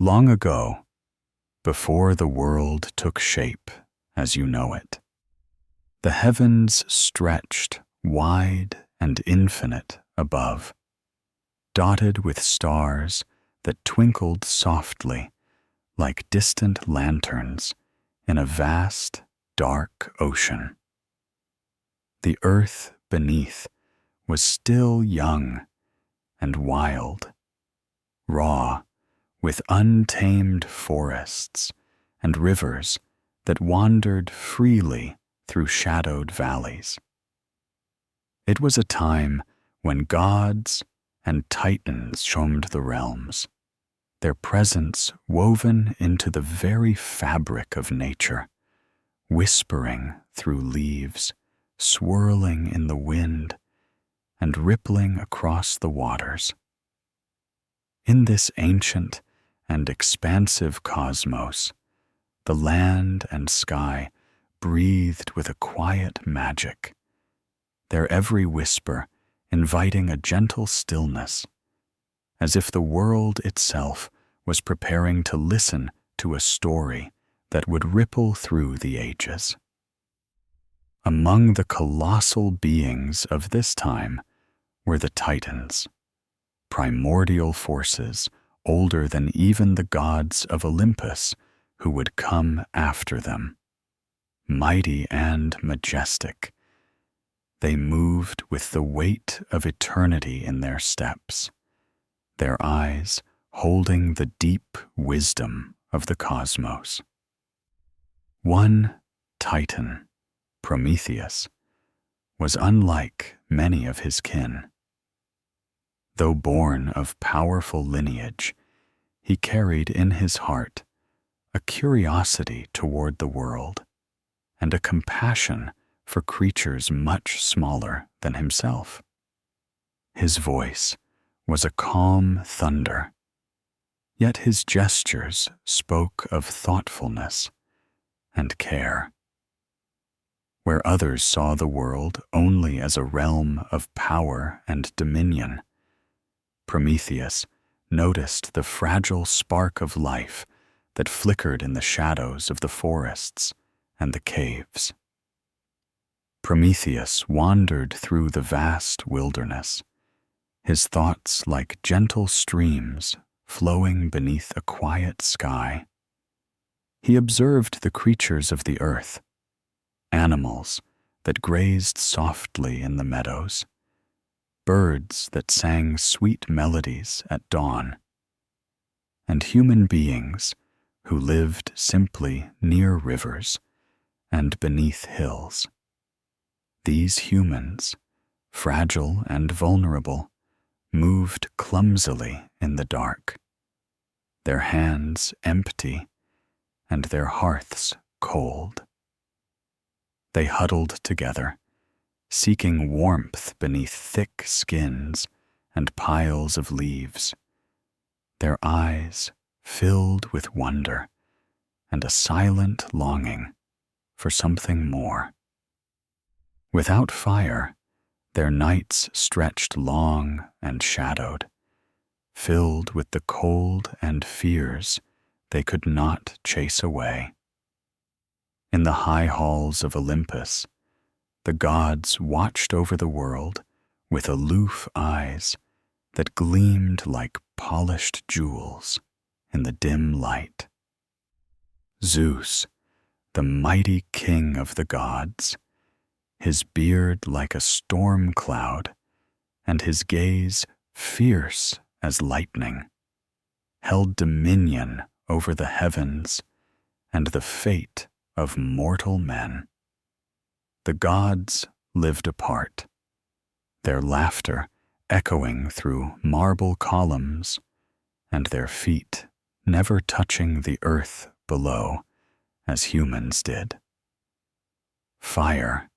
Long ago, before the world took shape as you know it, the heavens stretched wide and infinite above, dotted with stars that twinkled softly like distant lanterns in a vast, dark ocean. The earth beneath was still young and wild, raw, with untamed forests and rivers that wandered freely through shadowed valleys. It was a time when gods and titans roamed the realms, their presence woven into the very fabric of nature, whispering through leaves, swirling in the wind, and rippling across the waters. In this ancient and expansive cosmos, the land and sky breathed with a quiet magic, their every whisper inviting a gentle stillness, as if the world itself was preparing to listen to a story that would ripple through the ages. Among the colossal beings of this time were the Titans, primordial forces older than even the gods of Olympus who would come after them. Mighty and majestic, they moved with the weight of eternity in their steps, their eyes holding the deep wisdom of the cosmos. One Titan, Prometheus, was unlike many of his kin. Though born of powerful lineage, he carried in his heart a curiosity toward the world and a compassion for creatures much smaller than himself. His voice was a calm thunder, yet his gestures spoke of thoughtfulness and care. Where others saw the world only as a realm of power and dominion, Prometheus noticed the fragile spark of life that flickered in the shadows of the forests and the caves. Prometheus wandered through the vast wilderness, his thoughts like gentle streams flowing beneath a quiet sky. He observed the creatures of the earth, animals that grazed softly in the meadows, birds that sang sweet melodies at dawn, and human beings who lived simply near rivers and beneath hills. These humans, fragile and vulnerable, moved clumsily in the dark, their hands empty and their hearths cold. They huddled together, seeking warmth beneath thick skins and piles of leaves, their eyes filled with wonder and a silent longing for something more. Without fire, their nights stretched long and shadowed, filled with the cold and fears they could not chase away. In the high halls of Olympus, the gods watched over the world with aloof eyes that gleamed like polished jewels in the dim light. Zeus, the mighty king of the gods, his beard like a storm cloud and his gaze fierce as lightning, held dominion over the heavens and the fate of mortal men. The gods lived apart, their laughter echoing through marble columns and their feet never touching the earth below as humans did. Fire,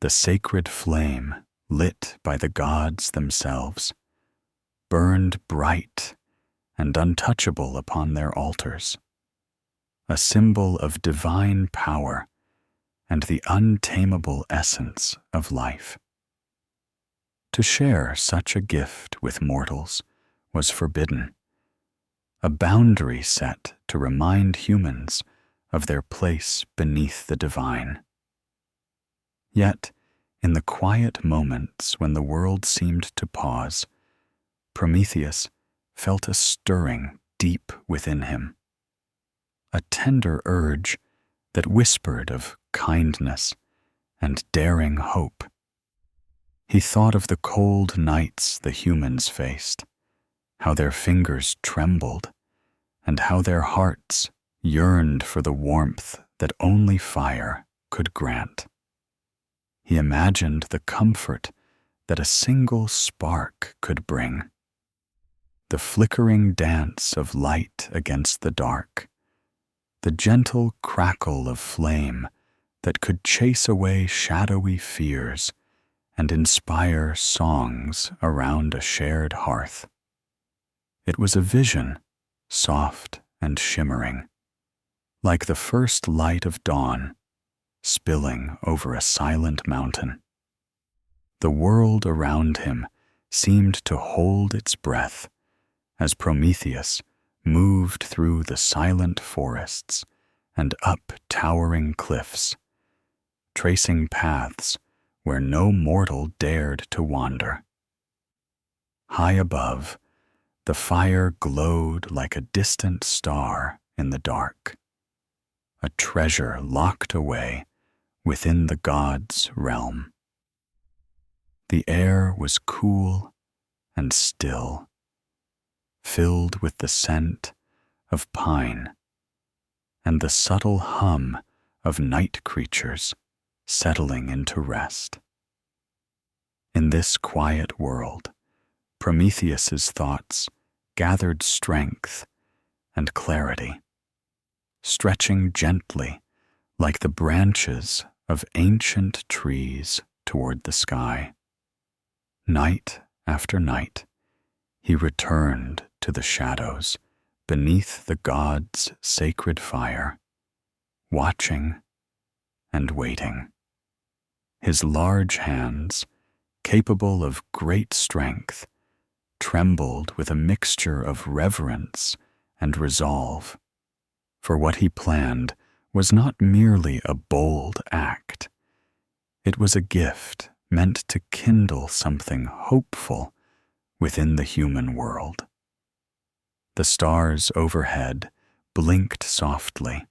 the sacred flame lit by the gods themselves, burned bright and untouchable upon their altars, a symbol of divine power and the untamable essence of life. To share such a gift with mortals was forbidden, a boundary set to remind humans of their place beneath the divine. Yet, in the quiet moments when the world seemed to pause, Prometheus felt a stirring deep within him, a tender urge that whispered of kindness and daring hope. He thought of the cold nights the humans faced, how their fingers trembled, and how their hearts yearned for the warmth that only fire could grant. He imagined the comfort that a single spark could bring, the flickering dance of light against the dark, the gentle crackle of flame that could chase away shadowy fears and inspire songs around a shared hearth. It was a vision, soft and shimmering, like the first light of dawn spilling over a silent mountain. The world around him seemed to hold its breath as Prometheus moved through the silent forests and up towering cliffs, tracing paths where no mortal dared to wander. High above, the fire glowed like a distant star in the dark, a treasure locked away within the gods' realm. The air was cool and still, filled with the scent of pine and the subtle hum of night creatures settling into rest. In this quiet world, Prometheus's thoughts gathered strength and clarity, stretching gently like the branches of ancient trees toward the sky. Night after night, he returned to the shadows beneath the gods' sacred fire, watching and waiting. His large hands, capable of great strength, trembled with a mixture of reverence and resolve, for what he planned was not merely a bold act. It was a gift meant to kindle something hopeful within the human world. The stars overhead blinked softly,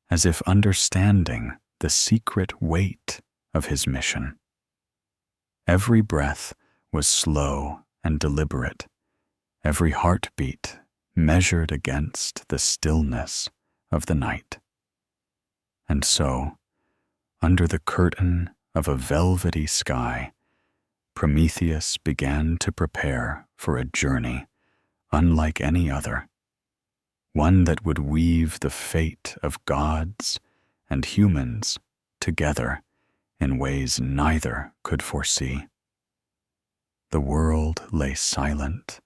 as if understanding the secret weight of his mission. Every breath was slow and deliberate, every heartbeat measured against the stillness of the night. And so, under the curtain of a velvety sky, Prometheus began to prepare for a journey unlike any other, one that would weave the fate of gods and humans together in ways neither could foresee. The world lay silent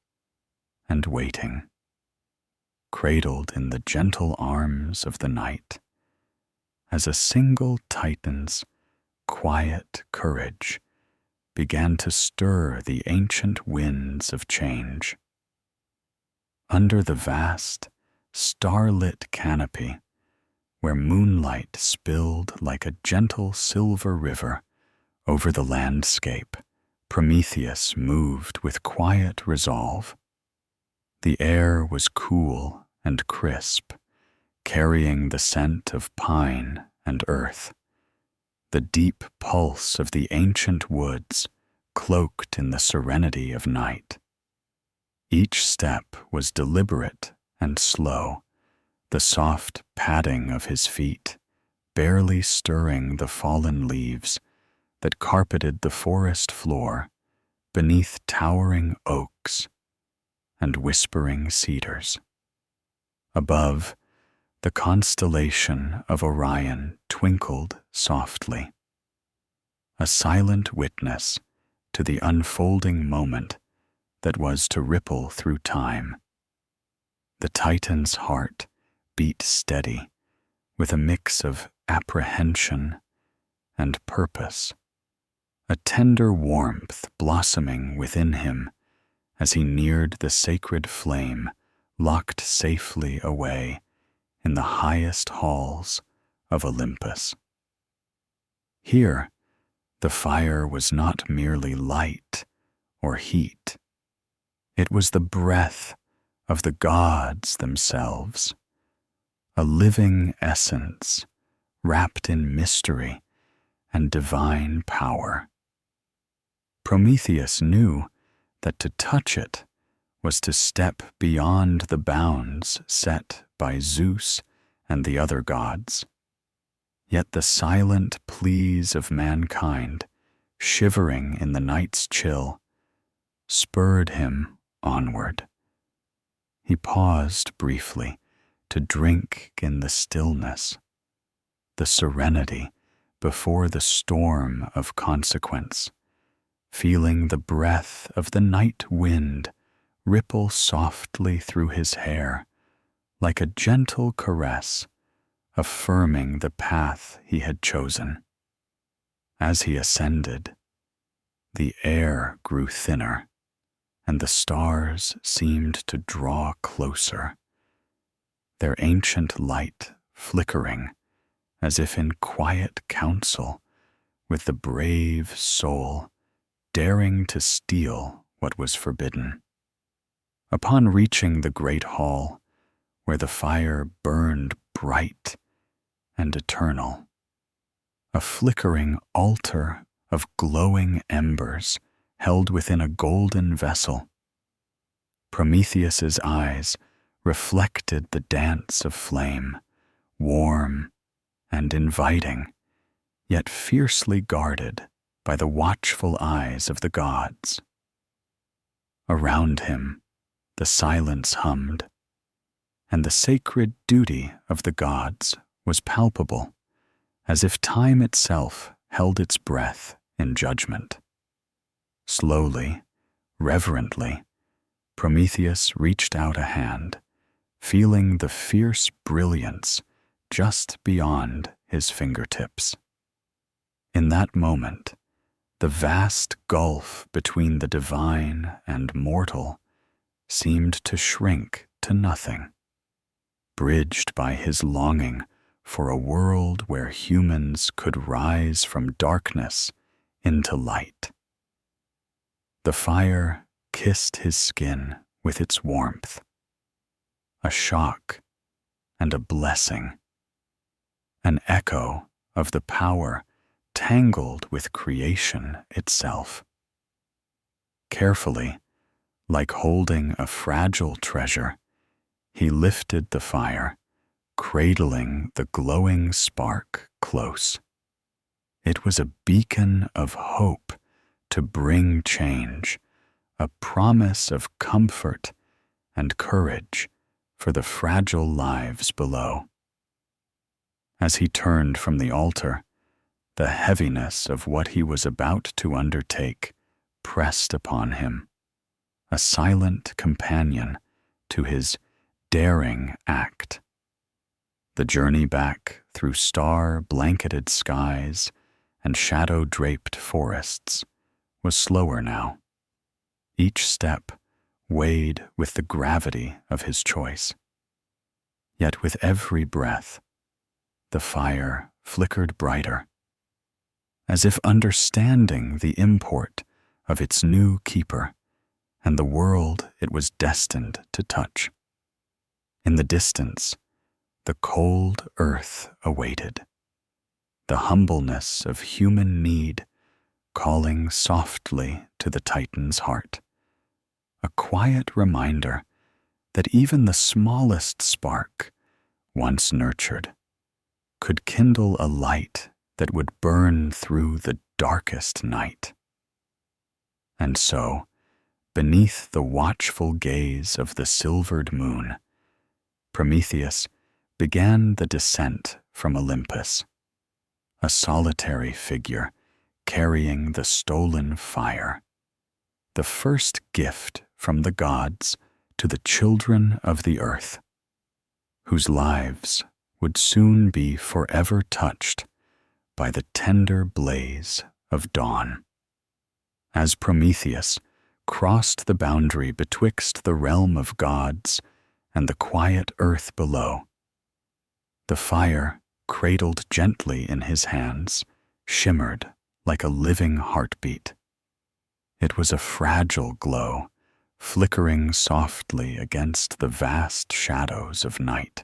and waiting, cradled in the gentle arms of the night, as a single titan's quiet courage began to stir the ancient winds of change. Under the vast, starlit canopy, where moonlight spilled like a gentle silver river over the landscape, Prometheus moved with quiet resolve. The air was cool and crisp, carrying the scent of pine and earth, the deep pulse of the ancient woods cloaked in the serenity of night. Each step was deliberate and slow, the soft padding of his feet barely stirring the fallen leaves that carpeted the forest floor beneath towering oaks and whispering cedars. Above, the constellation of Orion twinkled softly, a silent witness to the unfolding moment that was to ripple through time. The Titan's heart beat steady with a mix of apprehension and purpose, a tender warmth blossoming within him as he neared the sacred flame locked safely away in the highest halls of Olympus. Here, the fire was not merely light or heat. It was the breath of the gods themselves, a living essence wrapped in mystery and divine power. Prometheus knew that to touch it was to step beyond the bounds set by Zeus and the other gods. Yet the silent pleas of mankind, shivering in the night's chill, spurred him onward. He paused briefly to drink in the stillness, the serenity before the storm of consequence, feeling the breath of the night wind ripple softly through his hair like a gentle caress, affirming the path he had chosen. As he ascended, the air grew thinner, and the stars seemed to draw closer, their ancient light flickering as if in quiet counsel with the brave soul daring to steal what was forbidden. Upon reaching the great hall, where the fire burned bright and eternal, a flickering altar of glowing embers held within a golden vessel, Prometheus's eyes reflected the dance of flame, warm and inviting, yet fiercely guarded by the watchful eyes of the gods. Around him, the silence hummed, and the sacred duty of the gods was palpable, as if time itself held its breath in judgment. Slowly, reverently, Prometheus reached out a hand, feeling the fierce brilliance just beyond his fingertips. In that moment, the vast gulf between the divine and mortal seemed to shrink to nothing, bridged by his longing for a world where humans could rise from darkness into light. The fire kissed his skin with its warmth, a shock and a blessing, an echo of the power tangled with creation itself. Carefully, like holding a fragile treasure, he lifted the fire, cradling the glowing spark close. It was a beacon of hope to bring change, a promise of comfort and courage for the fragile lives below. As he turned from the altar, the heaviness of what he was about to undertake pressed upon him, a silent companion to his daring act. The journey back through star-blanketed skies and shadow-draped forests was slower now, each step weighed with the gravity of his choice. Yet with every breath, the fire flickered brighter, as if understanding the import of its new keeper and the world it was destined to touch. In the distance, the cold earth awaited, the humbleness of human need calling softly to the Titan's heart, a quiet reminder that even the smallest spark, once nurtured, could kindle a light that would burn through the darkest night. And so, beneath the watchful gaze of the silvered moon, Prometheus began the descent from Olympus, a solitary figure carrying the stolen fire, the first gift from the gods to the children of the earth, whose lives would soon be forever touched by the tender blaze of dawn. As Prometheus crossed the boundary betwixt the realm of gods and the quiet earth below. The fire, cradled gently in his hands, shimmered like a living heartbeat. It was a fragile glow, flickering softly against the vast shadows of night.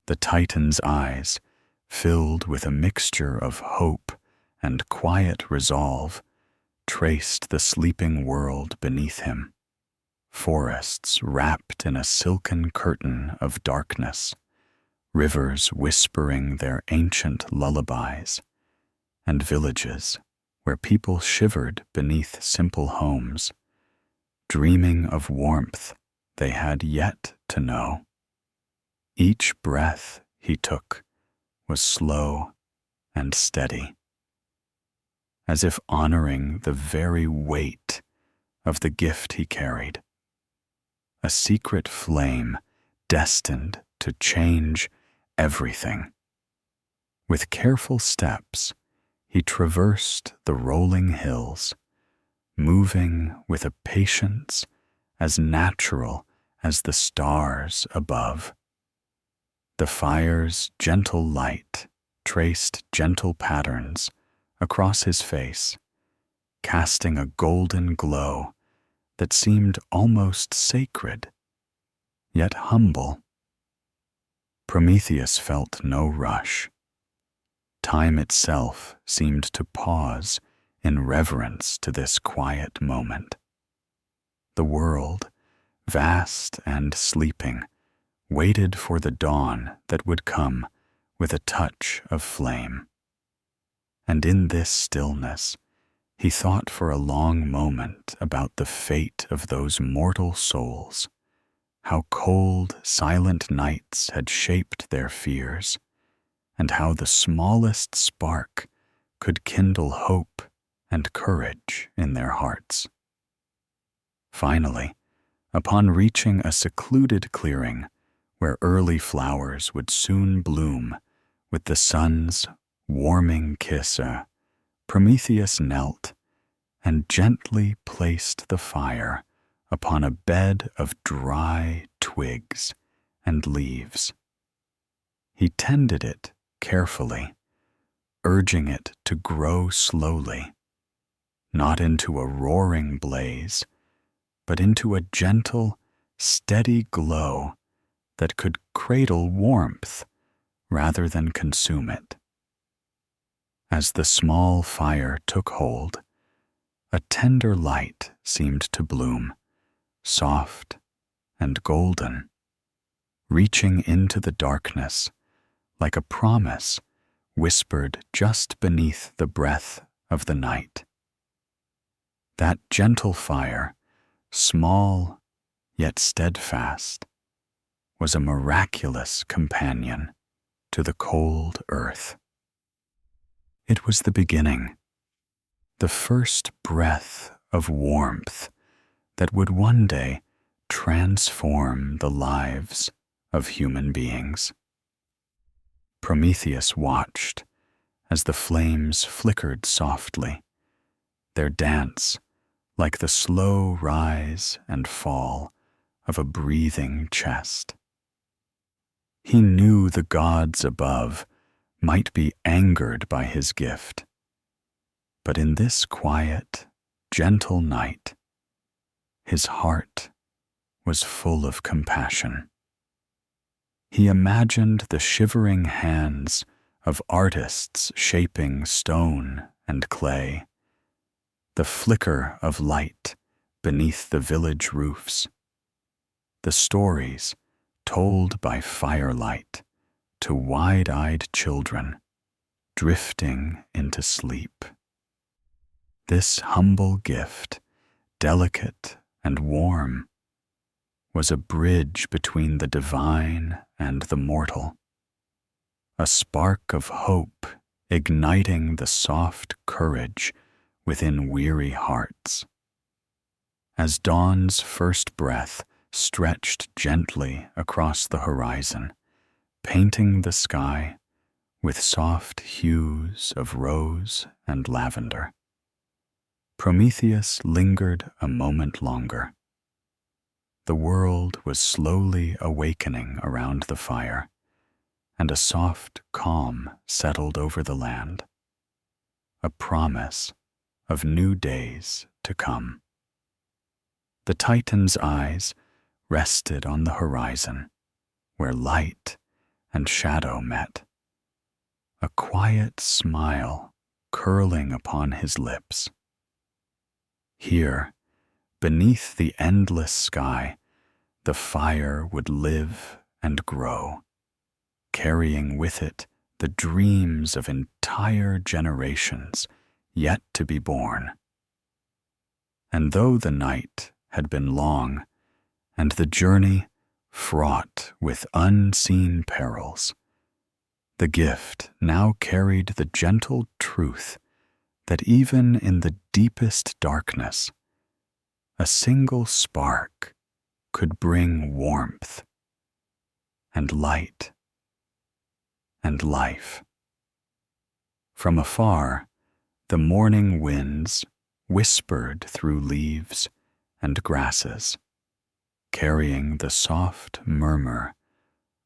The Titan's eyes, filled with a mixture of hope and quiet resolve, traced the sleeping world beneath him. Forests wrapped in a silken curtain of darkness, rivers whispering their ancient lullabies, and villages where people shivered beneath simple homes, dreaming of warmth they had yet to know. Each breath he took was slow and steady, as if honoring the very weight of the gift he carried, a secret flame destined to change everything. With careful steps, he traversed the rolling hills, moving with a patience as natural as the stars above. The fire's gentle light traced gentle patterns across his face, casting a golden glow that seemed almost sacred, yet humble. Prometheus felt no rush. Time itself seemed to pause in reverence to this quiet moment. The world, vast and sleeping, waited for the dawn that would come with a touch of flame. And in this stillness, he thought for a long moment about the fate of those mortal souls, how cold, silent nights had shaped their fears, and how the smallest spark could kindle hope and courage in their hearts. Finally, upon reaching a secluded clearing where early flowers would soon bloom with the sun's warming kiss, Prometheus knelt and gently placed the fire upon a bed of dry twigs and leaves. He tended it carefully, urging it to grow slowly, not into a roaring blaze, but into a gentle, steady glow that could cradle warmth rather than consume it. As the small fire took hold, a tender light seemed to bloom, soft and golden, reaching into the darkness like a promise whispered just beneath the breath of the night. That gentle fire, small yet steadfast, was a miraculous companion to the cold earth. It was the beginning, the first breath of warmth that would one day transform the lives of human beings. Prometheus watched as the flames flickered softly, their dance like the slow rise and fall of a breathing chest. He knew the gods above might be angered by his gift, but in this quiet, gentle night, his heart was full of compassion. He imagined the shivering hands of artists shaping stone and clay, the flicker of light beneath the village roofs, the stories told by firelight to wide-eyed children drifting into sleep. This humble gift, delicate and warm, was a bridge between the divine and the mortal, a spark of hope igniting the soft courage within weary hearts. As dawn's first breath stretched gently across the horizon, painting the sky with soft hues of rose and lavender, Prometheus lingered a moment longer. the world was slowly awakening around the fire, and a soft calm settled over the land, a promise of new days to come. The Titan's eyes rested on the horizon, where light and shadow met, a quiet smile curling upon his lips. Here, beneath the endless sky, the fire would live and grow, carrying with it the dreams of entire generations yet to be born. And though the night had been long, and the journey fraught with unseen perils, the gift now carried the gentle truth that even in the deepest darkness, a single spark could bring warmth and light and life. From afar, the morning winds whispered through leaves and grasses, carrying the soft murmur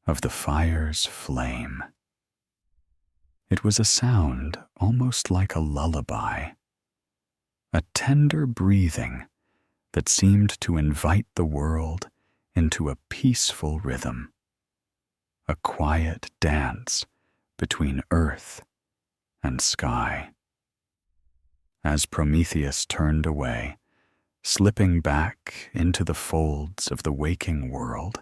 of the fire's flame. It was a sound almost like a lullaby, a tender breathing that seemed to invite the world into a peaceful rhythm, a quiet dance between earth and sky. As Prometheus turned away, slipping back into the folds of the waking world,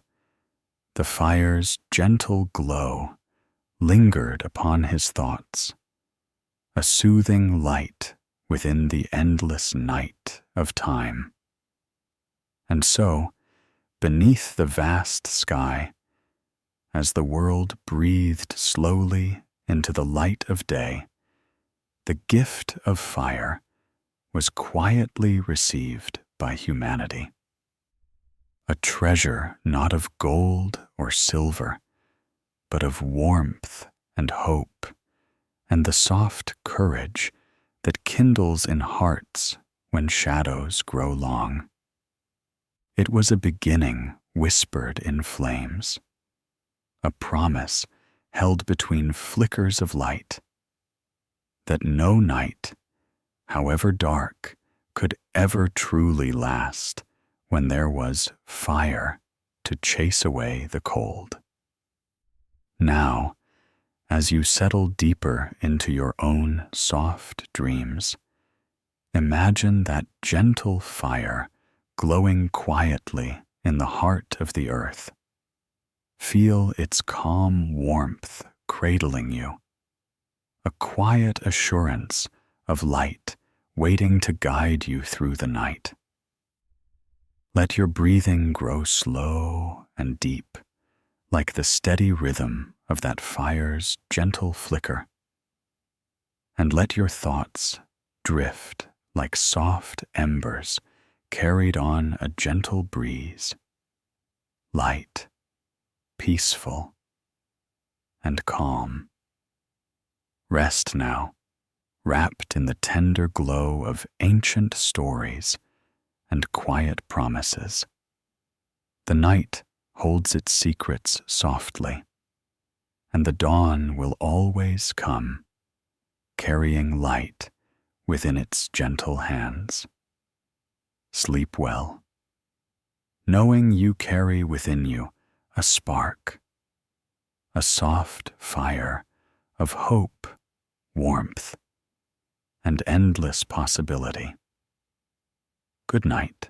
the fire's gentle glow lingered upon his thoughts, a soothing light within the endless night of time. And so, beneath the vast sky, as the world breathed slowly into the light of day, the gift of fire was quietly received by humanity. A treasure not of gold or silver, but of warmth and hope, and the soft courage that kindles in hearts when shadows grow long. It was a beginning whispered in flames, a promise held between flickers of light, that no night, however dark, could ever truly last when there was fire to chase away the cold. Now, as you settle deeper into your own soft dreams, imagine that gentle fire glowing quietly in the heart of the earth. Feel its calm warmth cradling you, a quiet assurance of light waiting to guide you through the night. Let your breathing grow slow and deep, like the steady rhythm of that fire's gentle flicker. And let your thoughts drift like soft embers carried on a gentle breeze, light, peaceful, and calm. Rest now, wrapped in the tender glow of ancient stories and quiet promises. The night holds its secrets softly, and the dawn will always come, carrying light within its gentle hands. Sleep well, knowing you carry within you a spark, a soft fire of hope, warmth, and endless possibility. Good night.